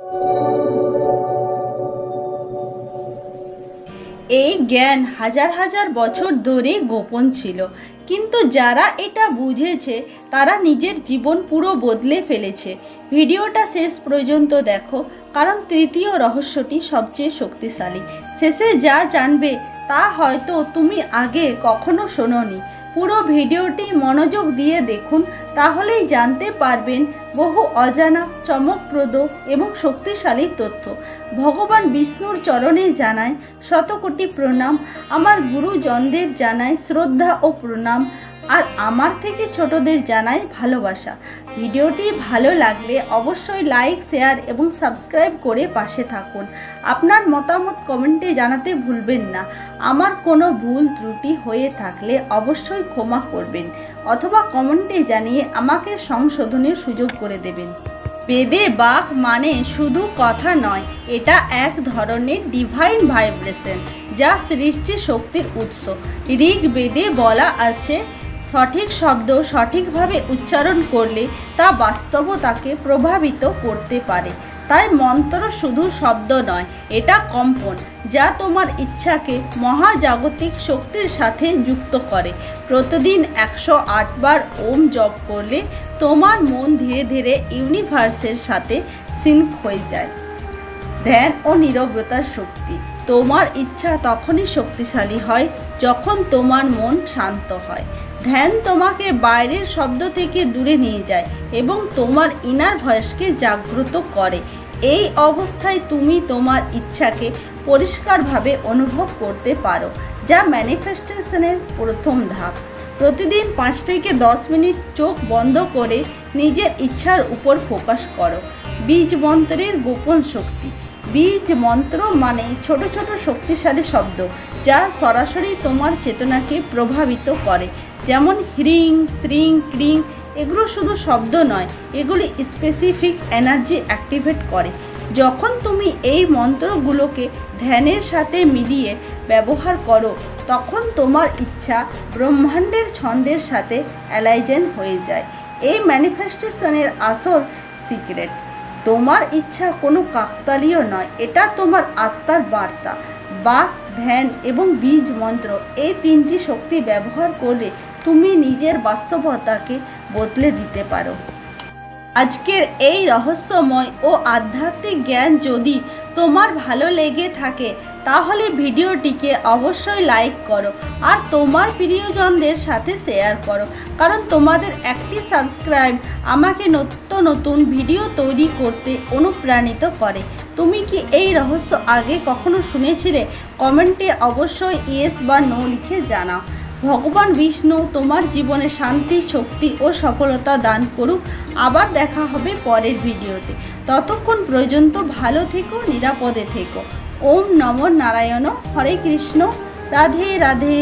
এই জ্ঞান হাজার হাজার বছর ধরে গোপন ছিল, কিন্তু যারা এটা বুঝেছে তারা নিজের জীবন পুরো বদলে ফেলেছে। ভিডিওটা শেষ পর্যন্ত দেখো, কারণ তৃতীয় রহস্যটি সবচেয়ে শক্তিশালী। শেষে যা জানবে তা হয়তো তুমি আগে কখনো শোনোনি। পুরো ভিডিওটি মনোযোগ দিয়ে দেখুন, তাহলেই জানতে পারবেন বহু অজানা, চমকপ্রদ এবং শক্তিশালী তথ্য। ভগবান বিষ্ণুর চরণে জানাই শতকোটি প্রণাম, আমার গুরুজনদের জানাই শ্রদ্ধা ও প্রণাম, আর আমার থেকে ছোটদের জানাই ভালোবাসা। ভিডিওটি ভালো লাগলে অবশ্যই লাইক, শেয়ার এবং সাবস্ক্রাইব করে পাশে থাকুন। আপনার মতামত কমেন্টে জানাতে ভুলবেন না। আমার কোনো ভুল ত্রুটি হয়ে থাকলে অবশ্যই ক্ষমা করবেন, অথবা কমেন্টে জানিয়ে আমাকে সংশোধনের সুযোগ করে দেবেন। বেদে বাক মানে শুধু কথা নয়, এটা এক ধরনের ডিভাইন ভাইব্রেশন, যা সৃষ্টি শক্তির উৎস। ঋগ্বেদে বলা আছে, সঠিক শব্দ সঠিকভাবে উচ্চারণ করলে তা বাস্তবতাকে প্রভাবিত করতে পারে। তাই মন্ত্র শুধু শব্দ নয়, এটা কম্পন, যা তোমার ইচ্ছাকে মহাজাগতিক শক্তির সাথে যুক্ত করে। প্রতিদিন 108 বার ওম জপ করলে তোমার মন ধীরে ধীরে ইউনিভার্সের সাথে সিঙ্ক হয়ে যায়। ধ্যান ও নীরবতার শক্তি। তোমার ইচ্ছা তখনই শক্তিশালী হয় যখন তোমার মন শান্ত হয়। ধ্যান তোমাকে বাইরের শব্দ থেকে দূরে নিয়ে যায় এবং তোমার ইনার ভয়েসকে জাগ্রত করে। এই অবস্থায় তুমি তোমার ইচ্ছাকে পরিষ্কারভাবে অনুভব করতে পারো, যা ম্যানিফেস্টেশনের প্রথম ধাপ। প্রতিদিন 5 থেকে 10 মিনিট চোখ বন্ধ করে নিজের ইচ্ছার উপর ফোকাস করো। বীজ মন্ত্রের গোপন শক্তি। বীজ মন্ত্র মানে ছোট ছোট শক্তিশালী শব্দ, যা সরাসরি তোমার চেতনাকে প্রভাবিত করে। যেমন হ্রিং, শ্রিং, ক্রিং। এগুলো শুধু শব্দ নয়, এগুলি স্পেসিফিক এনার্জি অ্যাক্টিভেট করে। যখন তুমি এই মন্ত্রগুলোকে ধ্যানের সাথে মিলিয়ে ব্যবহার করো, তখন তোমার ইচ্ছা ব্রহ্মাণ্ডের ছন্দের সাথে অ্যালাইজেন হয়ে যায়। এই ম্যানিফেস্টেশনের আসল সিক্রেট। তোমার ইচ্ছা কোনো কাকতালীয় নয়, এটা তোমার আত্মার বার্তা। বাক, ধ্যান এবং বীজ মন্ত্র, এই 3টি শক্তি ব্যবহার করলে তুমি নিজের বাস্তবতাকে বদলে দিতে পারো। আজকের এই রহস্যময় ও আধ্যাত্মিক জ্ঞান যদি তোমার ভালো লেগে থাকে, তাহলে ভিডিওটিকে অবশ্যই লাইক করো আর তোমার প্রিয়জনদের সাথে শেয়ার করো, কারণ তোমাদের একটি সাবস্ক্রাইব আমাকে নিত্য নতুন ভিডিও তৈরি করতে অনুপ্রাণিত করে। তুমি কি এই রহস্য আগে কখনো শুনেছিলে? কমেন্টে অবশ্যই ইয়েস বা নো লিখে জানাও। ভগবান বিষ্ণু তোমার জীবনে শান্তি, শক্তি ও সফলতা দান করুক। আবার দেখা হবে পরের ভিডিওতে। ততক্ষণ পর্যন্ত ভালো থেকো, নিরাপদে থেকো। ওম নমো নারায়ণ। হরে কৃষ্ণ। রাধে রাধে।